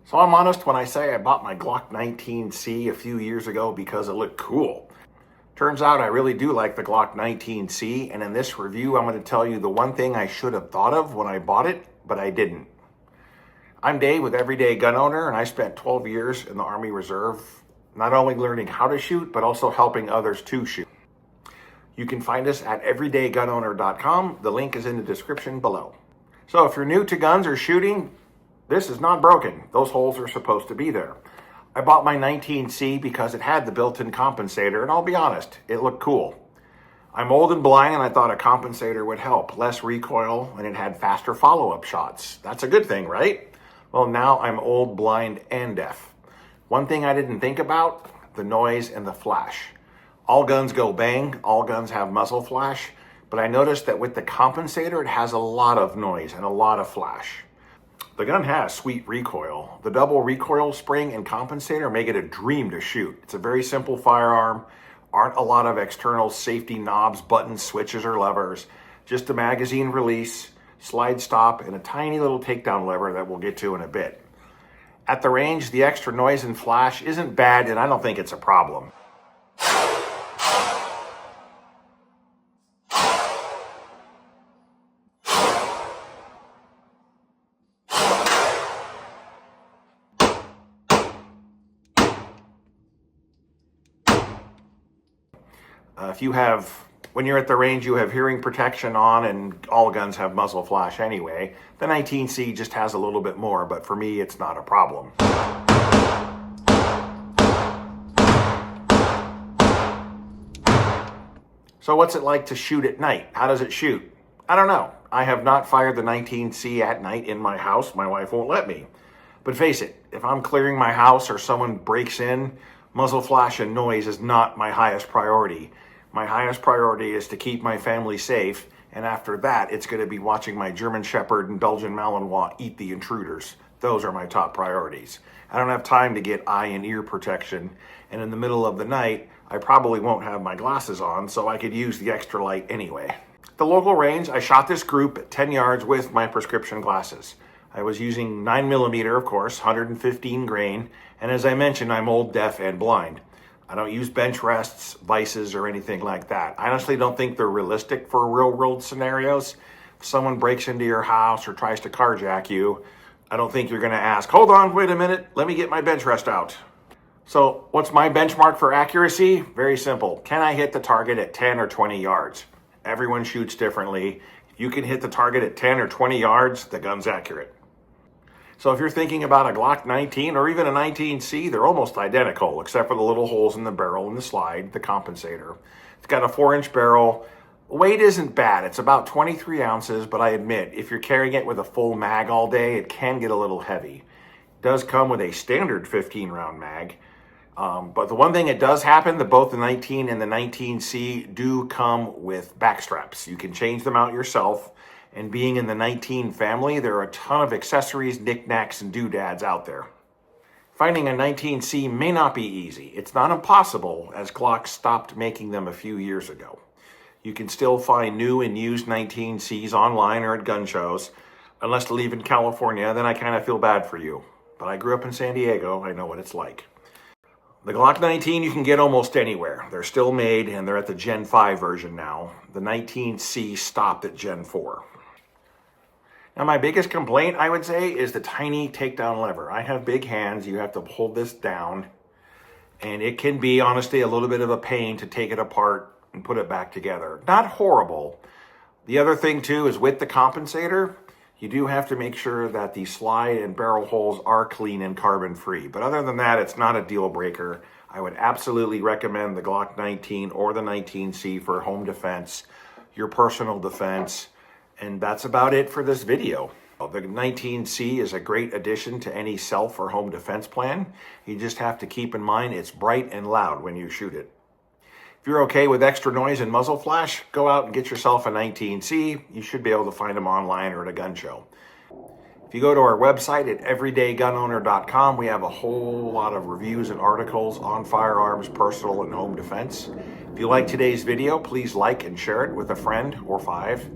So I'm honest when I say I bought my Glock 19C a few years ago because it looked cool. Turns out I really do like the Glock 19C, and in this review I'm going to tell you the one thing I should have thought of when I bought it, but I didn't. I'm Dave with Everyday Gun Owner, and I spent 12 years in the Army Reserve, not only learning how to shoot, but also helping others to shoot. You can find us at everydaygunowner.com. The link is in the description below. So if you're new to guns or shooting, this is not broken. Those holes are supposed to be there. I bought my 19C because it had the built-in compensator, and I'll be honest, it looked cool. I'm old and blind, and I thought a compensator would help. Less recoil, and it had faster follow-up shots. That's a good thing, right? Well, now I'm old, blind, and deaf. One thing I didn't think about, the noise and the flash. All guns go bang, all guns have muzzle flash, but I noticed that with the compensator, it has a lot of noise and a lot of flash. The gun has sweet recoil. The double recoil spring and compensator make it a dream to shoot. It's a very simple firearm. Aren't a lot of external safety knobs, buttons, switches, or levers. Just a magazine release, slide stop, and a tiny little takedown lever that we'll get to in a bit. At the range, the extra noise and flash isn't bad, and I don't think it's a problem. When you're at the range, you have hearing protection on, and all guns have muzzle flash anyway. The 19C just has a little bit more, but for me, it's not a problem. So what's it like to shoot at night? How does it shoot? I don't know. I have not fired the 19C at night in my house. My wife won't let me. But face it, if I'm clearing my house or someone breaks in, muzzle flash and noise is not my highest priority. My highest priority is to keep my family safe, and after that, it's going to be watching my German Shepherd and Belgian Malinois eat the intruders. Those are my top priorities. I don't have time to get eye and ear protection, and in the middle of the night, I probably won't have my glasses on, so I could use the extra light anyway. At the local range, I shot this group at 10 yards with my prescription glasses. I was using 9mm, of course, 115 grain, and as I mentioned, I'm old, deaf, and blind. I don't use bench rests, vices, or anything like that. I honestly don't think they're realistic for real-world scenarios. If someone breaks into your house or tries to carjack you, I don't think you're going to ask, hold on, wait a minute, let me get my bench rest out. So what's my benchmark for accuracy? Very simple. Can I hit the target at 10 or 20 yards? Everyone shoots differently. If you can hit the target at 10 or 20 yards, the gun's accurate. So if you're thinking about a Glock 19 or even a 19C, they're almost identical, except for the little holes in the barrel and the slide, the compensator. It's got a 4-inch barrel. Weight isn't bad. It's about 23 ounces, but I admit, if you're carrying it with a full mag all day, it can get a little heavy. It does come with a standard 15-round mag. But the one thing it does happen, that both the 19 and the 19C do come with back straps. You can change them out yourself. And being in the 19 family, there are a ton of accessories, knickknacks, and doodads out there. Finding a 19C may not be easy. It's not impossible, as Glock stopped making them a few years ago. You can still find new and used 19Cs online or at gun shows. Unless to live in California, then I kind of feel bad for you. But I grew up in San Diego. I know what it's like. The Glock 19 you can get almost anywhere. They're still made, and they're at the Gen 5 version now. The 19C stopped at Gen 4. Now, my biggest complaint, I would say, is the tiny takedown lever. I have big hands. You have to hold this down, and it can be, honestly, a little bit of a pain to take it apart and put it back together. Not horrible. The other thing, too, is with the compensator, you do have to make sure that the slide and barrel holes are clean and carbon-free. But other than that, it's not a deal breaker. I would absolutely recommend the Glock 19 or the 19C for home defense, your personal defense, and that's about it for this video. The 19C is a great addition to any self or home defense plan. You just have to keep in mind it's bright and loud when you shoot it. If you're okay with extra noise and muzzle flash, go out and get yourself a 19C. You should be able to find them online or at a gun show. If you go to our website at everydaygunowner.com, we have a whole lot of reviews and articles on firearms, personal, and home defense. If you like today's video, please like and share it with a friend or 5.